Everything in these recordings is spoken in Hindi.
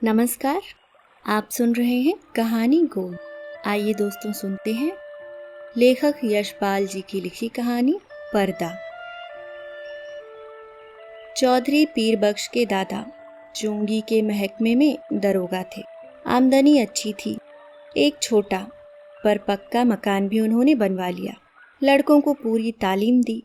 नमस्कार। आप सुन रहे हैं कहानी गोल। आइए दोस्तों सुनते हैं लेखक यशपाल जी की लिखी कहानी पर्दा। चौधरी पीर बख्श के दादा चुंगी के महकमे में दरोगा थे। आमदनी अच्छी थी। एक छोटा पर पक्का मकान भी उन्होंने बनवा लिया। लड़कों को पूरी तालीम दी।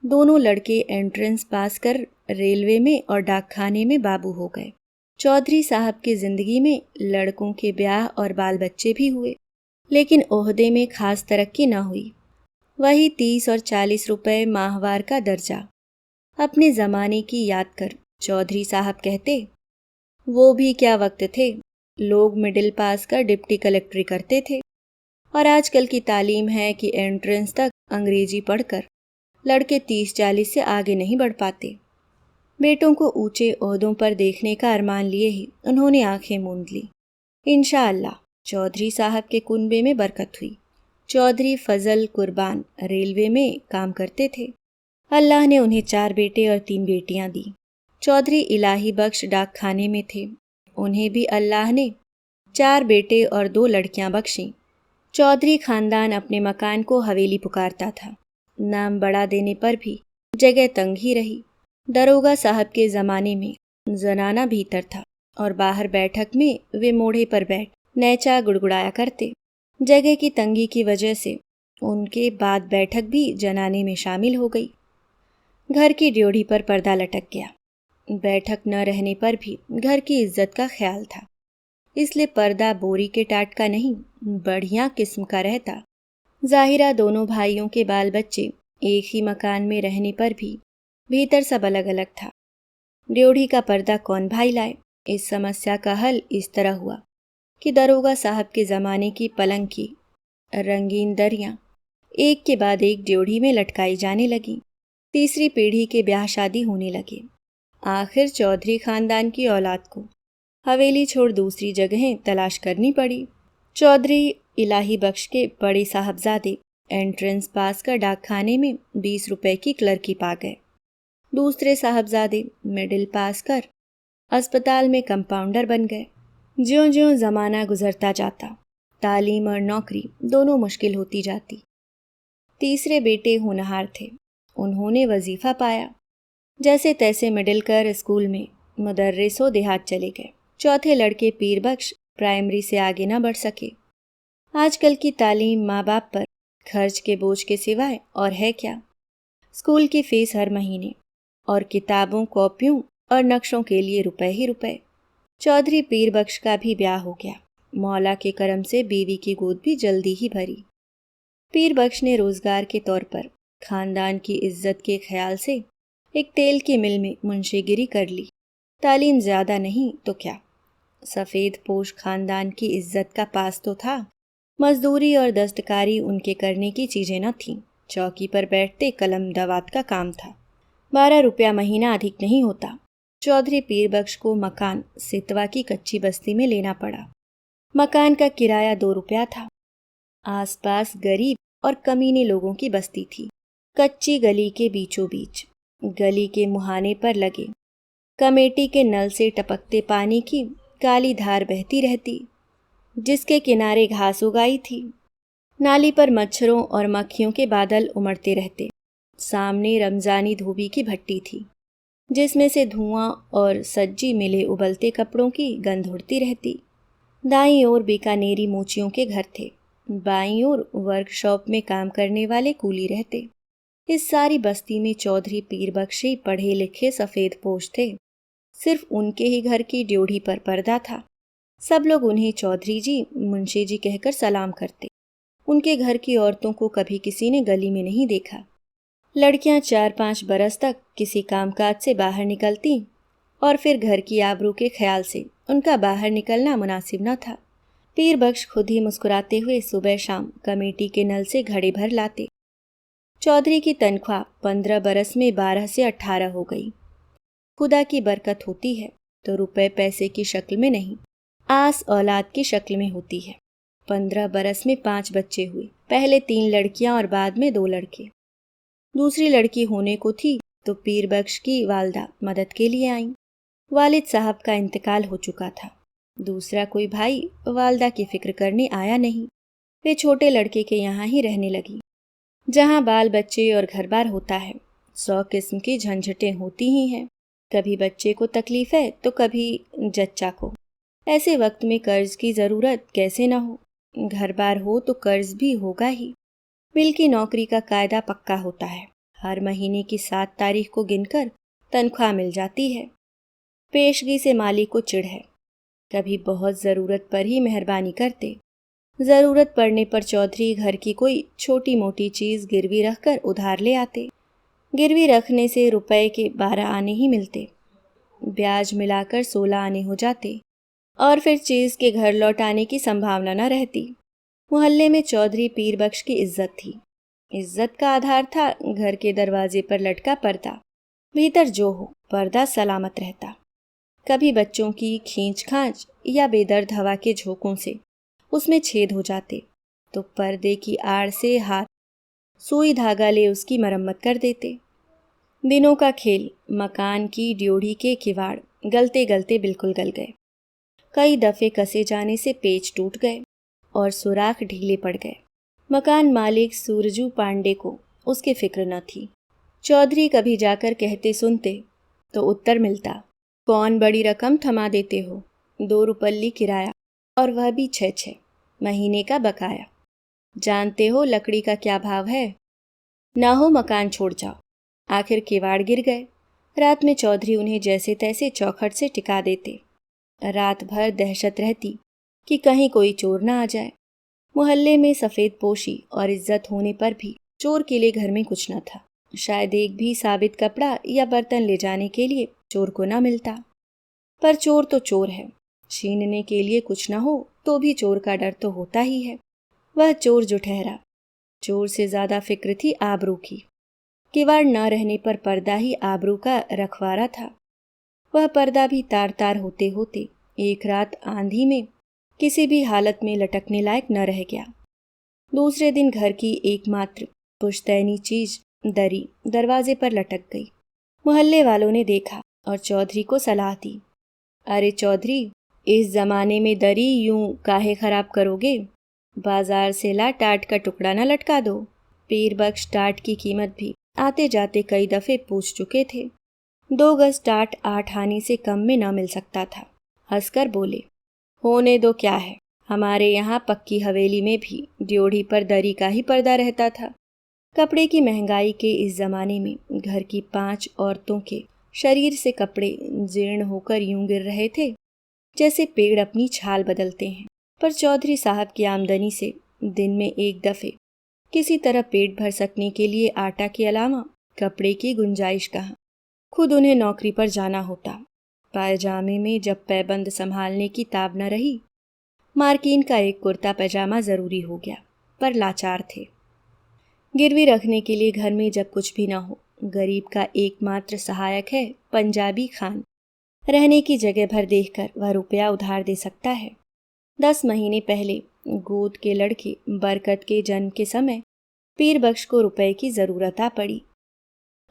दोनों लड़के एंट्रेंस पास कर रेलवे में और डाकखाने में बाबू हो गए। चौधरी साहब की जिंदगी में लड़कों के ब्याह और बाल बच्चे भी हुए, लेकिन ओहदे में खास तरक्की न हुई। वही 30 और 40 रुपए माहवार का दर्जा। अपने जमाने की याद कर चौधरी साहब कहते, वो भी क्या वक्त थे। लोग मिडिल पास का डिप्टी कलेक्टरी करते थे और आजकल की तालीम है कि एंट्रेंस तक अंग्रेजी पढ़कर लड़के 30-40 से आगे नहीं बढ़ पाते। बेटों को ऊंचे ओहदों पर देखने का अरमान लिए ही उन्होंने आंखें मूंद ली। इंशाअल्लाह चौधरी साहब के कुनबे में बरकत हुई। चौधरी फजल कुर्बान रेलवे में काम करते थे। अल्लाह ने उन्हें 4 बेटे और 3 बेटियां दी। चौधरी इलाही बख्श डाकखाने में थे। उन्हें भी अल्लाह ने 4 बेटे और 2 लड़कियां बख्शीं। चौधरी खानदान अपने मकान को हवेली पुकारता था। नाम बड़ा देने पर भी जगह तंग ही रही। दरोगा साहब के ज़माने में जनाना भीतर था और बाहर बैठक में वे मोढ़े पर बैठ नैचा गुड़गुड़ाया करते। जगह की तंगी की वजह से उनके बाद बैठक भी जनाने में शामिल हो गई। घर की ड्योढ़ी पर पर्दा लटक गया। बैठक न रहने पर भी घर की इज्जत का ख्याल था, इसलिए पर्दा बोरी के टाट का नहीं, बढ़िया किस्म का रहता। जाहिरा दोनों भाइयों के बाल बच्चे एक ही मकान में रहने पर भी भीतर सब अलग अलग था। ड्योढ़ी का पर्दा कौन भाई लाए? इस समस्या का हल इस तरह हुआ कि दरोगा साहब के ज़माने की पलंग की रंगीन दरियां एक के बाद एक ड्योढ़ी में लटकाई जाने लगी। तीसरी पीढ़ी के ब्याह शादी होने लगे। आखिर चौधरी खानदान की औलाद को हवेली छोड़ दूसरी जगहें तलाश करनी पड़ी। चौधरी इलाही बख्श के बड़े साहबजादे एंट्रेंस पास कर डाकखाने में 20 रुपए की क्लर्की पा गए। दूसरे साहबजादे मिडिल पास कर अस्पताल में कंपाउंडर बन गए। ज्यों ज्यों ज़माना गुजरता जाता, तालीम और नौकरी दोनों मुश्किल होती जाती। तीसरे बेटे होनहार थे। उन्होंने वजीफ़ा पाया। जैसे तैसे मिडिल कर स्कूल में मुदर्रिसो देहात चले गए। चौथे लड़के पीर बख्श प्राइमरी से आगे न बढ़ सके। आजकल की तालीम माँ बाप पर खर्च के बोझ के सिवाय और है क्या। स्कूल की फीस हर महीने और किताबों, कॉपियों और नक्शों के लिए रुपए ही रुपए। चौधरी पीर बख्श का भी ब्याह हो गया। मौला के करम से बीवी की गोद भी जल्दी ही भरी। पीर बख्श ने रोजगार के तौर पर खानदान की इज्जत के ख्याल से एक तेल की मिल में मुंशीगिरी कर ली। तालीम ज्यादा नहीं तो क्या, सफ़ेद पोश खानदान की इज्जत का पास तो था। मजदूरी और दस्तकारी उनके करने की चीज़ें न थीं। चौकी पर बैठते कलम दवात का काम था। 12 रुपया महीना अधिक नहीं होता। चौधरी पीर बख्श को मकान सितवा की कच्ची बस्ती में लेना पड़ा। मकान का किराया 2 रुपया था। आसपास गरीब और कमीने लोगों की बस्ती थी। कच्ची गली के बीचों बीच, गली के मुहाने पर लगे कमेटी के नल से टपकते पानी की काली धार बहती रहती, जिसके किनारे घास उगाई थी। नाली पर मच्छरों और मक्खियों के बादल उमड़ते रहते। सामने रमजानी धोबी की भट्टी थी, जिसमें से धुआं और सज्जी मिले उबलते कपड़ों की गंध उड़ती रहती। दाईं ओर बीकानेरी मोचियों के घर थे। बाईं ओर वर्कशॉप में काम करने वाले कूली रहते। इस सारी बस्ती में चौधरी पीर बख्श ही पढ़े लिखे सफ़ेद पोश थे। सिर्फ उनके ही घर की ड्योढ़ी पर पर्दा था। सब लोग उन्हें चौधरी जी, मुंशी जी कहकर सलाम करते। उनके घर की औरतों को कभी किसी ने गली में नहीं देखा। लड़कियां 4-5 बरस तक किसी कामकाज से बाहर निकलती और फिर घर की आबरू के ख्याल से उनका बाहर निकलना मुनासिब न था। पीर बख्श खुद ही मुस्कुराते हुए सुबह शाम कमेटी के नल से घड़े भर लाते। चौधरी की तनख्वाह 15 बरस में 12 से 18 हो गई। खुदा की बरकत होती है तो रुपए पैसे की शक्ल में नहीं, आस औलाद की शक्ल में होती है। 15 बरस में 5 बच्चे हुए। पहले 3 लड़कियां और बाद में 2 लड़के। दूसरी लड़की होने को थी तो पीर बख्श की वालदा मदद के लिए आईं। वालिद साहब का इंतकाल हो चुका था। दूसरा कोई भाई वालदा की फिक्र करने आया नहीं। वे छोटे लड़के के यहाँ ही रहने लगी, जहाँ बाल बच्चे और घर बार होता है। 100 किस्म की झंझटें होती ही हैं। कभी बच्चे को तकलीफ है तो कभी जच्चा को। ऐसे वक्त में कर्ज की ज़रूरत कैसे ना हो। घर बार हो तो कर्ज भी होगा ही। बिल की नौकरी का कायदा पक्का होता है। हर महीने की 7 तारीख को गिनकर तनख्वाह मिल जाती है। पेशगी से मालिक को चिढ़ है। कभी बहुत ज़रूरत पर ही मेहरबानी करते। ज़रूरत पड़ने पर चौधरी घर की कोई छोटी मोटी चीज़ गिरवी रखकर उधार ले आते। गिरवी रखने से रुपए के 12 आने ही मिलते, ब्याज मिलाकर 16 आने हो जाते और फिर चीज़ के घर लौट आने की संभावना न रहती। मोहल्ले में चौधरी पीर बख्श की इज्जत थी। इज्जत का आधार था घर के दरवाजे पर लटका पर्दा। भीतर जो हो, पर्दा सलामत रहता। कभी बच्चों की खींच खांच या बेदर्द हवा के झोंकों से उसमें छेद हो जाते तो पर्दे की आड़ से हाथ सुई धागा ले उसकी मरम्मत कर देते। दिनों का खेल, मकान की ड्योढ़ी के किवाड़ गलते गलते बिल्कुल गल गए। कई दफे कसे जाने से पेच टूट गए और सुराख ढीले पड़ गए। मकान मालिक सूरजू पांडे को उसकी फिक्र न थी। चौधरी कभी जाकर कहते सुनते तो उत्तर मिलता, कौन बड़ी रकम थमा देते हो, 2 रुपल्ली किराया और वह भी 6 महीने का बकाया। जानते हो लकड़ी का क्या भाव है? ना हो मकान छोड़ जाओ। आखिर किवाड़ गिर गए। रात में चौधरी उन्हें जैसे तैसे चौखट से टिका देते। रात भर दहशत रहती कि कहीं कोई चोर ना आ जाए। मोहल्ले में सफ़ेद पोशी और इज्जत होने पर भी चोर के लिए घर में कुछ न था। शायद एक भी साबित कपड़ा या बर्तन ले जाने के लिए चोर को न मिलता। पर चोर तो चोर है। छीनने के लिए कुछ न हो तो भी चोर का डर तो होता ही है। वह चोर जो ठहरा, चोर से ज़्यादा फिक्र थी आबरू की। किवाड़ न रहने पर पर्दा ही आबरू का रखवारा था। वह पर्दा भी तार तार होते होते एक रात आंधी में किसी भी हालत में लटकने लायक न रह गया। दूसरे दिन घर की एकमात्र पुश्तैनी चीज दरी दरवाजे पर लटक गई। मोहल्ले वालों ने देखा और चौधरी को सलाह दी, अरे चौधरी, इस जमाने में दरी यूं काहे खराब करोगे? बाजार से ला टाट का टुकड़ा न लटका दो। पीर बख्श टाट की कीमत भी आते जाते कई दफे पूछ चुके थे। 2 गज टाट 8 आने से कम में न मिल सकता था। हंसकर बोले, होने दो, क्या है, हमारे यहाँ पक्की हवेली में भी ड्योढ़ी पर दरी का ही पर्दा रहता था। कपड़े की महंगाई के इस जमाने में घर की 5 औरतों के शरीर से कपड़े जीर्ण होकर यूं गिर रहे थे जैसे पेड़ अपनी छाल बदलते हैं। पर चौधरी साहब की आमदनी से दिन में एक दफे किसी तरह पेट भर सकने के लिए आटा के अलावा कपड़े की गुंजाइश कहाँ। खुद उन्हें नौकरी पर जाना होता। पायजामे में जब पैबंद संभालने की ताब न रही, मार्किन का एक कुर्ता पैजामा जरूरी हो गया। पर लाचार थे। गिरवी रखने के लिए घर में जब कुछ भी न हो, गरीब का एकमात्र सहायक है पंजाबी खान। रहने की जगह भर देखकर वह रुपया उधार दे सकता है। 10 महीने पहले गोद के लड़के बरकत के जन्म के समय पीर बख्श को रुपए की ज़रूरत आ पड़ी।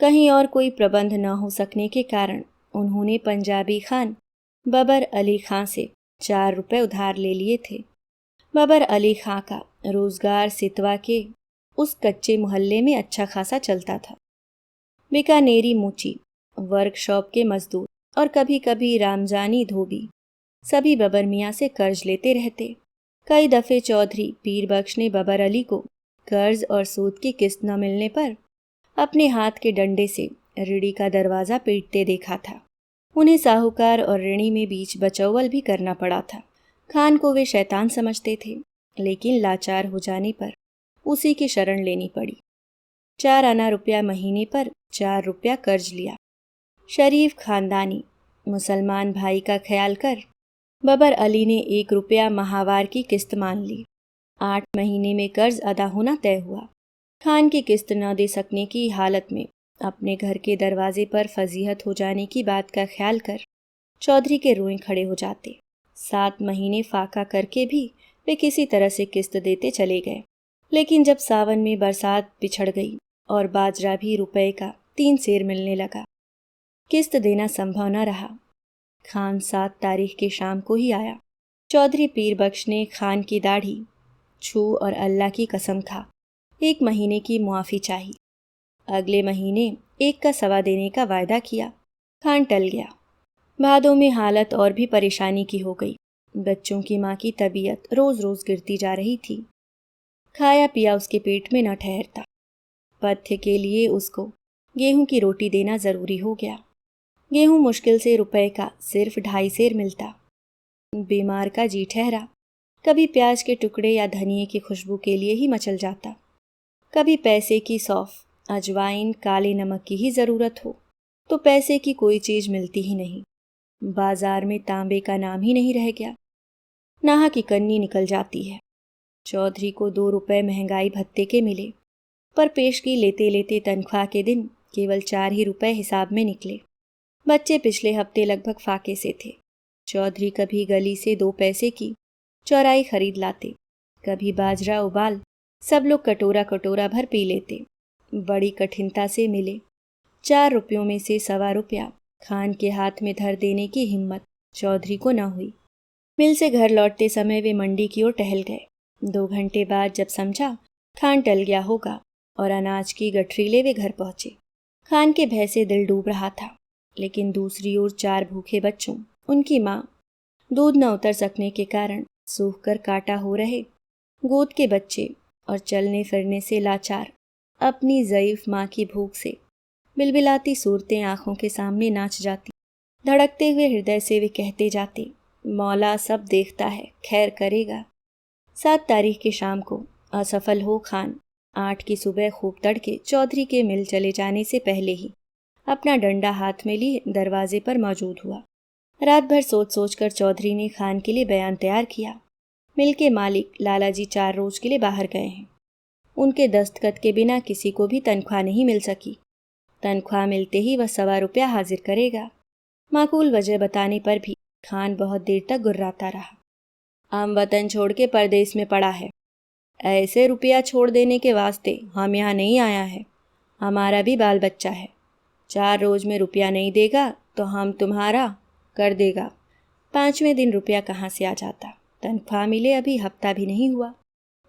कहीं और कोई प्रबंध न हो सकने के कारण उन्होंने पंजाबी खान बबर अली खां से 4 रुपए उधार ले लिए थे। बबर अली खां का रोजगार सितवा के उस कच्चे मोहल्ले में अच्छा खासा चलता था। बीकानेरी मुची, वर्कशॉप के मजदूर और कभी कभी रामजानी धोबी सभी बबर मियाँ से कर्ज लेते रहते। कई दफे चौधरी पीर बख्श ने बबर अली को कर्ज और सूद की किस्त न मिलने पर अपने हाथ के डंडे से ऋणी का दरवाज़ा पीटते देखा था। उन्हें साहूकार और ऋणी में बीच बचौवल भी करना पड़ा था। खान को वे शैतान समझते थे, लेकिन लाचार हो जाने पर उसी की शरण लेनी पड़ी। 4 आना रुपया महीने पर 4 रुपया कर्ज लिया। शरीफ खानदानी मुसलमान भाई का ख्याल कर बबर अली ने 1 रुपया माहवार की किस्त मान ली। 8 महीने में कर्ज अदा होना तय हुआ। खान की किस्त न दे सकने की हालत में अपने घर के दरवाजे पर फजीहत हो जाने की बात का ख्याल कर चौधरी के रोए खड़े हो जाते। 7 महीने फाका करके भी वे किसी तरह से किस्त देते चले गए। लेकिन जब सावन में बरसात पिछड़ गई और बाजरा भी रुपए का 3 सेर मिलने लगा, किस्त देना संभव न रहा। खान 7 तारीख की शाम को ही आया। चौधरी पीर बख्श ने खान की दाढ़ी छू और अल्लाह की कसम खा 1 महीने की मुआफ़ी चाही। अगले महीने 1 का सवा देने का वायदा किया। खान टल गया। भादों में हालत और भी परेशानी की हो गई। बच्चों की माँ की तबीयत रोज़ रोज़ गिरती जा रही थी। खाया पिया उसके पेट में न ठहरता। पथ्य के लिए उसको गेहूं की रोटी देना ज़रूरी हो गया। गेहूं मुश्किल से रुपए का सिर्फ 2.5 सेर मिलता। बीमार का जी ठहरा। कभी प्याज के टुकड़े या धनिए की खुशबू के लिए ही मचल जाता, कभी पैसे की सौंफ, अजवाइन, काले नमक की ही ज़रूरत हो तो पैसे की कोई चीज़ मिलती ही नहीं। बाजार में तांबे का नाम ही नहीं रह गया। नाहा की कन्नी निकल जाती है। चौधरी को 2 रुपए महंगाई भत्ते के मिले, पर पेशगी लेते लेते तनख्वाह के दिन केवल 4 ही रुपए हिसाब में निकले। बच्चे पिछले हफ्ते लगभग फाके से थे। चौधरी कभी गली से 2 पैसे की चौराई खरीद लाते, कभी बाजरा उबाल सब लोग कटोरा कटोरा भर पी लेते। बड़ी कठिनता से मिले 4 रुपयों में से सवा रुपया खान के हाथ में धर देने की हिम्मत चौधरी को न हुई। मिल से घर लौटते समय वे मंडी की ओर टहल गए। 2 घंटे बाद जब समझा खान टल गया होगा और अनाज की गठरी ले वे घर पहुंचे। खान के भय से दिल डूब रहा था, लेकिन दूसरी ओर 4 भूखे बच्चों, उनकी माँ, दूध न उतर सकने के कारण सूख कर काटा हो रहे गोद के बच्चे और चलने फिरने से लाचार अपनी ज़ईफ़ माँ की भूख से बिलबिलाती सूरतें आँखों के सामने नाच जाती। धड़कते हुए हृदय से वे कहते जाते, मौला सब देखता है, खैर करेगा। 7 तारीख की शाम को असफल हो खान 8 की सुबह खूब तड़के चौधरी के मिल चले जाने से पहले ही अपना डंडा हाथ में लिए दरवाजे पर मौजूद हुआ। रात भर सोच सोच कर चौधरी ने खान के लिए बयान तैयार किया। मिल के मालिक लालाजी 4 रोज के लिए बाहर गए हैं। उनके दस्तखत के बिना किसी को भी तनख्वाह नहीं मिल सकी। तनख्वाह मिलते ही वह सवा रुपया हाजिर करेगा। माकूल वजह बताने पर भी खान बहुत देर तक गुर्राता रहा। हम वतन छोड़ के परदेश में पड़ा है। ऐसे रुपया छोड़ देने के वास्ते हम यहाँ नहीं आया है। हमारा भी बाल बच्चा है। 4 रोज में रुपया नहीं देगा तो हम तुम्हारा कर देगा। 5वें दिन रुपया कहाँ से आ जाता। तनख्वाह मिले अभी हफ्ता भी नहीं हुआ।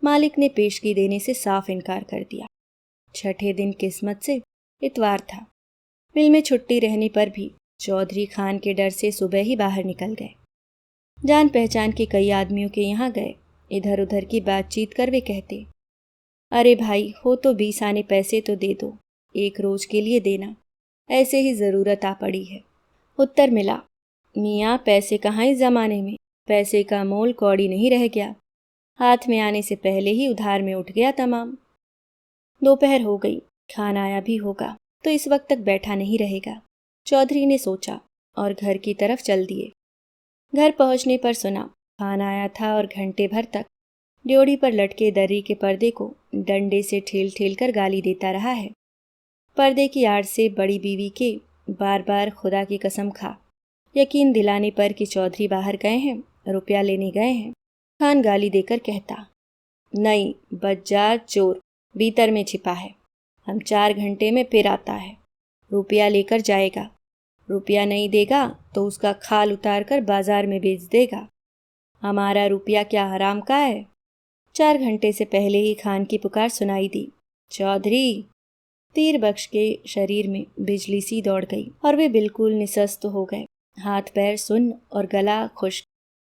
मालिक ने पेशगी देने से साफ इनकार कर दिया। 6ठे दिन किस्मत से इतवार था। मिल में छुट्टी रहने पर भी चौधरी खान के डर से सुबह ही बाहर निकल गए। जान पहचान के कई आदमियों के यहाँ गए। इधर उधर की बातचीत कर वे कहते, अरे भाई हो तो 20 आने पैसे तो दे दो, 1 रोज के लिए देना, ऐसे ही ज़रूरत आ पड़ी है। उत्तर मिला, मियाँ पैसे कहाँ इस ज़माने में, पैसे का मोल कौड़ी नहीं रह गया। हाथ में आने से पहले ही उधार में उठ गया तमाम। दोपहर हो गई, खान आया भी होगा तो इस वक्त तक बैठा नहीं रहेगा, चौधरी ने सोचा और घर की तरफ चल दिए। घर पहुंचने पर सुना खान आया था और घंटे भर तक ड्योढ़ी पर लटके दर्री के पर्दे को डंडे से ठेल ठेल कर गाली देता रहा है। पर्दे की आड़ से बड़ी बीवी के बार बार खुदा की कसम खा यकीन दिलाने पर कि चौधरी बाहर गए हैं, रुपया लेने गए हैं, खान गाली देकर कहता, नहीं बज्जा चोर भीतर में छिपा है, हम 4 घंटे में फिर आता है, रुपया लेकर जाएगा, रुपया नहीं देगा तो उसका खाल उतार कर बाजार में बेच देगा। हमारा रुपया क्या हराम का है। 4 घंटे से पहले ही खान की पुकार सुनाई दी, चौधरी। पीर बख्श के शरीर में बिजली सी दौड़ गई और वे बिल्कुल निसस्त हो गए, हाथ पैर सुन्न और गला खुश्क।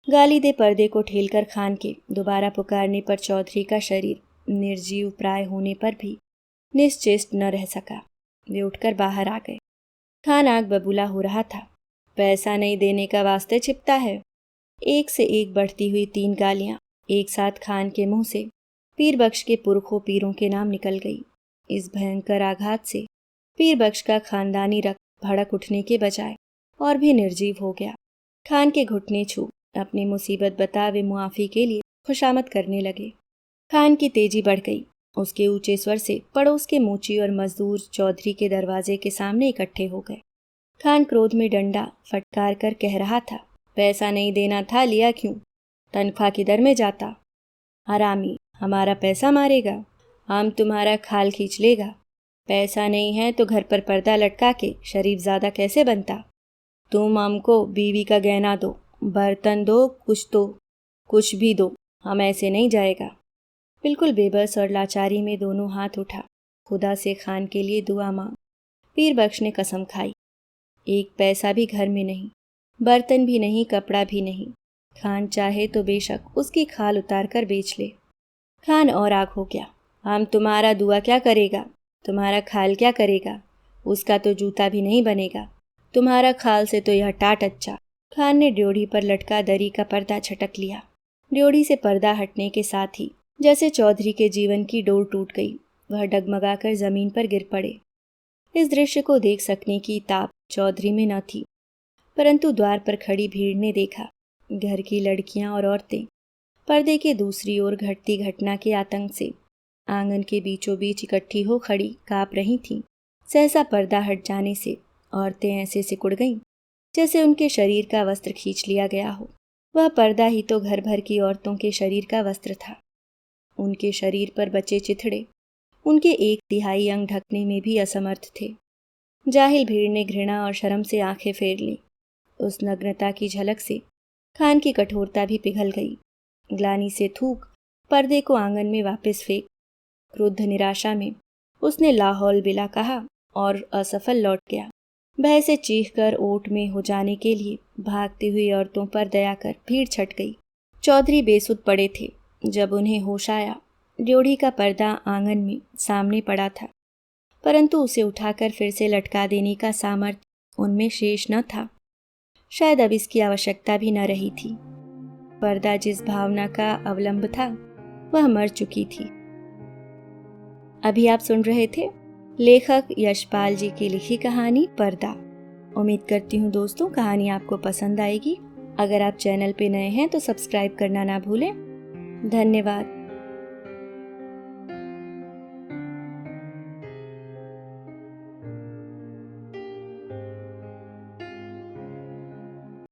गाली दे पर्दे को ठेलकर खान के दोबारा पुकारने पर चौधरी का शरीर निर्जीव प्राय होने पर भी निश्चेष्ट न रह सका। वे उठकर बाहर आ गए। खान आग बबूला हो रहा था। पैसा नहीं देने का वास्ते छिपता है। एक से एक बढ़ती हुई 3 गालियां एक साथ खान के मुंह से पीर बख्श के पुरखों पीरों के नाम निकल गई। इस भयंकर आघात से पीर बख्श का खानदानी रक्त भड़क उठने के बजाय और भी निर्जीव हो गया। खान के घुटने छू अपनी मुसीबत बता वे मुआफ़ी के लिए खुशामद करने लगे। खान की तेजी बढ़ गई। उसके ऊंचे स्वर से पड़ोस के मोची और मजदूर चौधरी के दरवाजे के सामने इकट्ठे हो गए। खान क्रोध में डंडा फटकार कर कह रहा था, पैसा नहीं देना था लिया क्यों, तनख्वाह किधर में जाता। हरामी हमारा पैसा मारेगा, हम तुम्हारा खाल खींच लेगा। पैसा नहीं है तो घर पर पर्दा लटका के शरीफ ज़्यादा कैसे बनता। तुम हमको बीवी का गहना दो, बर्तन दो, कुछ दो, कुछ भी दो, हम ऐसे नहीं जाएगा। बिल्कुल बेबस और लाचारी में दोनों हाथ उठा, खुदा से खान के लिए दुआ मांग। पीर बख्श ने कसम खाई, एक पैसा भी घर में नहीं, बर्तन भी नहीं, कपड़ा भी नहीं। खान चाहे तो बेशक उसकी खाल उतार कर बेच ले। खान और आग हो गया, हम तुम्हारा दुआ क्या करेगा, तुम्हारा खाल क्या करेगा, उसका तो जूता भी नहीं बनेगा, तुम्हारा खाल से तो यह टाट अच्छा। खान ने ड्योढ़ी पर लटका दरी का पर्दा छटक लिया। ड्योढ़ी से पर्दा हटने के साथ ही जैसे चौधरी के जीवन की डोर टूट गई, वह डगमगाकर जमीन पर गिर पड़े। इस दृश्य को देख सकने की ताप चौधरी में न थी, परंतु द्वार पर खड़ी भीड़ ने देखा। घर की लड़कियां और औरतें पर्दे के दूसरी ओर घटती घटना के आतंक से आंगन के बीचों बीच इकट्ठी हो खड़ी काँप रही थीं। सहसा पर्दा हट जाने से औरतें ऐसे सिकुड़ गईं जैसे उनके शरीर का वस्त्र खींच लिया गया हो। वह पर्दा ही तो घर भर की औरतों के शरीर का वस्त्र था। उनके शरीर पर बचे चिथड़े उनके 1/3 अंग ढकने में भी असमर्थ थे। जाहिल भीड़ ने घृणा और शर्म से आंखें फेर ली। उस नग्नता की झलक से खान की कठोरता भी पिघल गई। ग्लानि से थूक पर्दे को आंगन में वापस फेंक, क्रुद्ध निराशा में उसने लाहौल बिला कहा और असफल लौट गया। भय से चीख कर ओट में हो जाने के लिए भागती हुई औरतों पर दया कर भीड़ छट गई। चौधरी बेसुध पड़े थे। जब उन्हें होश आया, ड्योढ़ी का पर्दा आंगन में सामने पड़ा था, परंतु उसे उठाकर फिर से लटका देने का सामर्थ्य उनमें शेष न था। शायद अब इसकी आवश्यकता भी न रही थी। पर्दा जिस भावना का अवलंब था वह मर चुकी थी। अभी आप सुन रहे थे लेखक यशपाल जी की लिखी कहानी पर्दा। उम्मीद करती हूँ दोस्तों कहानी आपको पसंद आएगी। अगर आप चैनल पे नए हैं तो सब्सक्राइब करना ना भूलें। धन्यवाद।